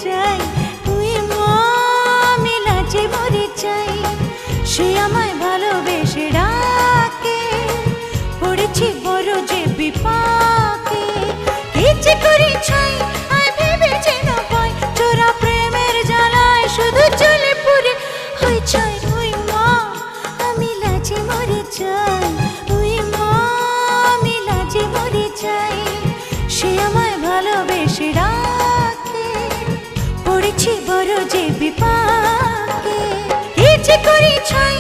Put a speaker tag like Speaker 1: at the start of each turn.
Speaker 1: যাই, তুই মা আমি লাজে মরে যাই। সে আমায় ভালোবেসে ডাকে, পড়েছি বড় যে বিপাকে। কি যে করি ছাই আয় ভেবে যেন পাই, চোরা প্রেমের জ্বালায় শুধু চলে পুরে হয়ে যায়। তুই মা আমি লাজে মরে যাই, তুই মা আমি লাজে মরে যাই। সে আমায় ভালোবেসে ডাকে, পড়েছি বড় যে বিপাকে। কি যে করি ছাই